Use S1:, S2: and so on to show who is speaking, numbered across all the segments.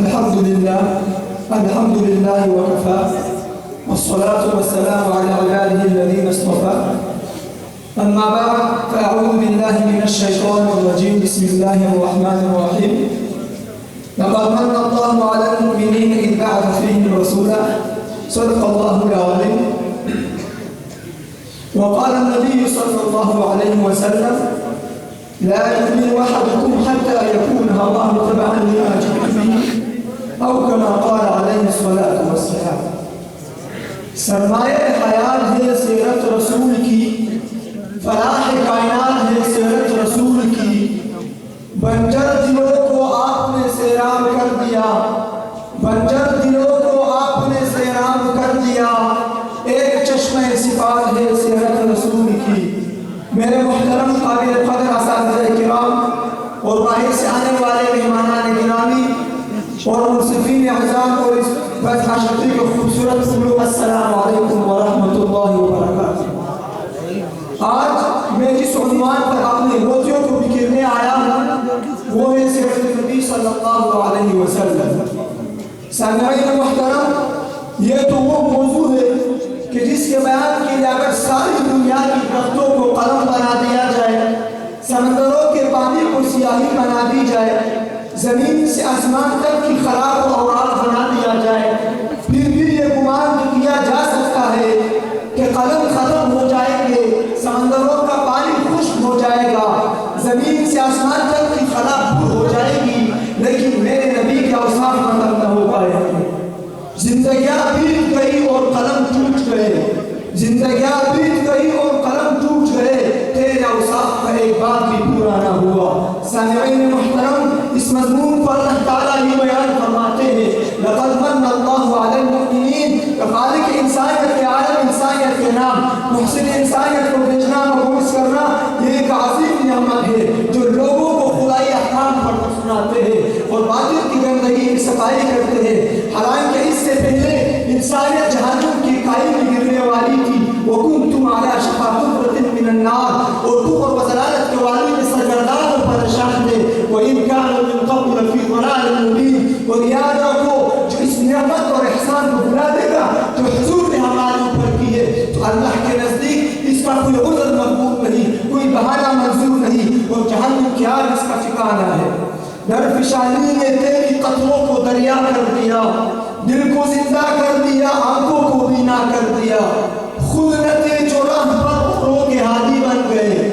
S1: الحمد لله وكفى، والصلاة والسلام على عباده الذين اصطفى. أما بعد، فأعوذ بالله من الشيطان الرجيم. بسم الله الرحمن الرحيم. لقد من الله على المؤمنين إذ بعث فيهم رسولا. صدق الله العظيم. وقال النبي صلى الله عليه وسلم: لا يؤمن أحدكم حتى يكون هواه تبعا لما جئت به، أو كما قال عليه الصلاة والسلام. سرمایہ حیات ہے سیرت رسول کی، فلاح کائنات ہے سیرت رسول کی. بنجر دلوں کو آپ نے سیراب کر دیا، بنجر دلوں کو آپ نے سیراب کر دیا. ایک چشمہ صفات ہے سیرت رسول کی. میرے محترم قابل قدر اساتذہ کرام اور باہر سے آنے والے مہمانان گرامی اور منصفین اعزام اور اس فتح شکری کو خوبصورت سلوک، السلام علیکم ورحمۃ اللہ وبرکاتہ. آج میں جس عنوان پر اپنے روزیوں کو بکھیرنے آیا ہوں وہ ہے سیرت نبی صلی اللہ علیہ وسلم. سامعین محترم، یہ تو وہ موضوع ہے کہ جس کے بیان کے لیے اگر ساری دنیا کی درختوں کو قلم بنا دیا جائے، سمندروں کے پانی کو سیاہی بنا دی جائے، زمین سے آسمان تک کی خراب و اوراق بنا دیا جائے، پھر بھی یہ گمان کیا جا سکتا ہے کہ قلم ختم ہو جائیں گے، سمندروں کا پانی خشک ہو جائے گا، زمین سے آسمان تک کی خلا دور ہو جائے گی، لیکن میرے نبی کے اوصاف ختم نہ ہو پائے گے. زندگیاں بیت گئی اور قلم ٹوٹ گئے، زندگیاں بیت گئی اور قلم ٹوٹ گئے، تیرے اوصاف کا ایک بات بھی پورا نہ ہوا. سامعین محترم، اس مضمون پر اللہ تعالیٰ ہی بیان فرماتے ہیں: لقد من اللہ علی المؤمنین. خالق انسانیت کے عالم انسانیت کے نام محسن انسانیت کو بھیجنا، مبعوث کرنا، یہ ایک عظیم نعمت ہے جو لوگوں کو خدائی احکام پر سناتے ہیں اور باطل کی گندگی کی صفائی کرتے ہیں. حالانکہ اس سے پہلے انسانیت جہنم کی کائی میں گرنے والی تھی. وَكُنْتُمْ عَلَى شَفَا حُفْرَةٍ مِّنَ النَّارِ. اور کفر و ضلالت کے والی میں سرگردان اور پریشان تھے. وَإِنْ كَانُوا مِن قَبْلُ لَفِي ضَلَالٍ مُّبِينٍ. اور یاد رکھو، جو اس نعمت اور احسان کو بھلا دے گا جو حضور نے ہمارے اوپر کی ہے، تو اللہ کے نزدیک اس کا کوئی عذر مقبول نہیں، کوئی بہانہ منظور نہیں، اور جہنم کی آگ اس کا ٹھکانہ ہے. درفشانی نے تیری قطروں کو دریا کر دیا، دل کو زندہ کر دیا، آنکھوں کو بینا کر دیا. خود نتے جو راہ پر اوروں کے ہادی بن گئے،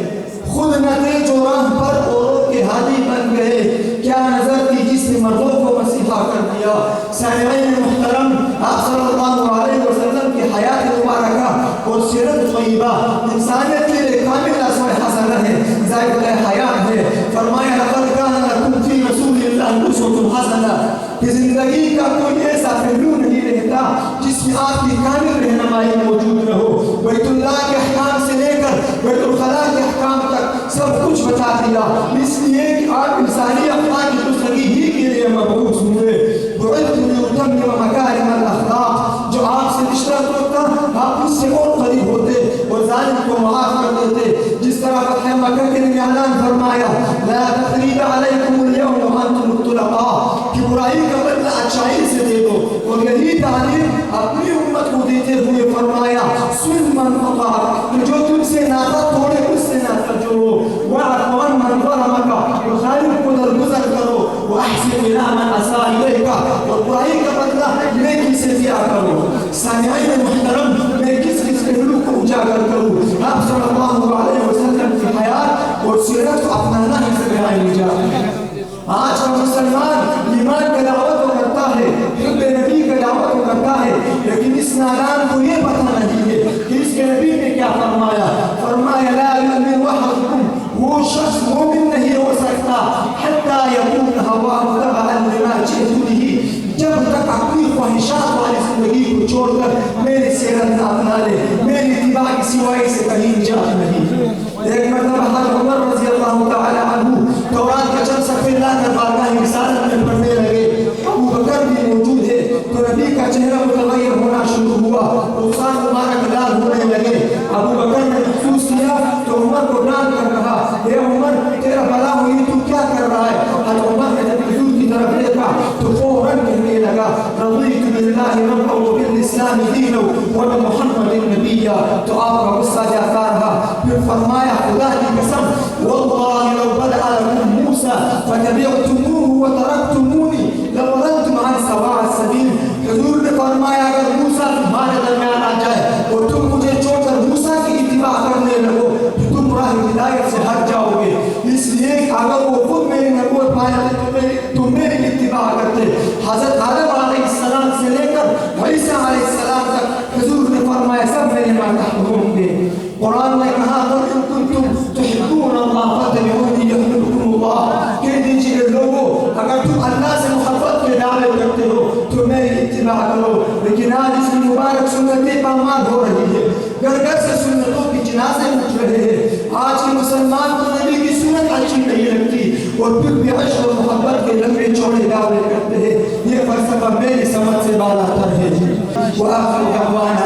S1: خود نتے جو راہ پر اوروں کے ہادی بن گئے. کیا نظر تھی جس نے مردوں کو مسیحا کر دیا. سامعین محترم، آپ صلی اللہ علیہ وسلم کی حیات مبارکہ اور سیرت طیبہ انسانیت کے لیے کامل اسوہ حسنہ ہے، ذائقہ حیات ہے. فرمایا: لقد کان لکم فی رسول اللہ اسوۃ حسنہ. کہ زندگی کا کوئی ایسا پہلو نہیں رہتا جس میں آپ کی کامل رہنمائی موجود نہ ہو. بیت اللہ کے احکام سے لے کر بیت الخلاء کے احکام تک سب کچھ بتا دیا، اس لیے کہ آپ انسانی اخلاق کی درستگی ہی کے لیے مبعوث ہوئے. بعثت لأتمم مکارم الاخلاق. جو آپ سے رشتہ توڑتا آپ اس سے اور قریب ہوتے اور ظالم کو معاف کر دیتے. جس طرح فتح مکہ کے لیے اعلان فرمایا: لا تثریب علیکم اليوم وانتم الطلقاء. کہ برائی کا بدلہ اچھائی سے دے دو. اور یہی تعلیم اپنی امت کو دیتے ہوئے فرمایا: سن من قطعک. کہ جو تم سے ناطا توڑے اس سے ناطا جوڑو. وَاعْفُ عَمَّن ظَلَمَكَ. اور ظالم کو درگزر کرو. وَأَحْسِنْ إِلَىٰ مَنْ أَسَاءَ إِلَيْكَ. اور برائی کا بدلہ نیکی سے دیا کرو. سامعین محترم، میں کس پہلو کو اجاگر کروں؟ آپ صلی اللہ علیہ وسلم کی حیات اور سیرت کو اپنانا ہی ذریعہ نجات ہے. آج کا مسلمان ایمان کا دعوت تو کرتا ہے، حب نبی کا دعوت تو کرتا ہے، لیکن اس نادان کو یہ پتہ نہیں ہے کہ اس کے نبی نے کیا فرمایا. فرمایا: لا یؤمن احدکم. وہ شخص مومن نہیں ہو سکتا حتی یکون ہواہ تبعا لما جئت بہ. جب تک اپنی خواہشات والی زندگی کو چھوڑ کر میری سیرت نہ اپنا لے، میری اتباع کی سوائی سے کہیں نجات نہیں. ایک مرتبہ حضرت عمر رضی اللہ تعالی عنہ تورات کا چند صفحے لا کر بارگاہ رسالت میں پڑھنے لگے. ابو بکر بھی موجود ہے تو نبی کا چہرہ متغیر ہونا شروع ہوا، رخسار مبارک لال ہونے لگے. ابو بکر نے محسوس کیا تو عمر کو ڈانٹ کر کہا: اے عمر، تیرا بھلا ہوئی، تو کیا کر تو آپ کا غصہ جاتا رہا. پھر فرمایا خدا کی قسم واللہ لو بدأ لكم موسى فتبعتموه وتركتموني لضللتم عن سواء السبيل. حضور نے فرمایا اگر موسیٰ تمہارے درمیان آ جائے اور تم مجھے چھوڑ کر موسیٰ کی اتباع کرنے لگو تو تم راہ ہدایت سے ہٹ جاؤ گے. اس لیے اگر وہ خود میری نبوت پائے تم میری اتباع کرتے. حضرت آدم علیہ السلام سے لے کر عیسیٰ علیہ السلام تک حضور نے فرمایا سب میرے ماتحت ہوں گے. قرآن نے کہا وَإِن كُنتُمْ تُحِبُّونَ اللَّهَ فَاتَّبِعُونِي يُحْبِبْكُمُ اللَّهُ. کہہ دیجئے لوگوں اگر تم اللہ سے محبت کے دعوے کرتے ہو تو میری اتباع کرو. لیکن آج اس کی مبارک سنتیں پامال ہو رہی ہے. گھر گھر سے سنتوں کی جنازے اٹھ رہے ہیں. آج کے مسلمان کو نبی کی سنت اچھی نہیں لگتی اور پھر بھی عشق و محبت کے لمبے چوڑے دعوے کرتے ہیں. یہ فلسفہ میری سمجھ سے بالا تر ہے. وآخر دعوانا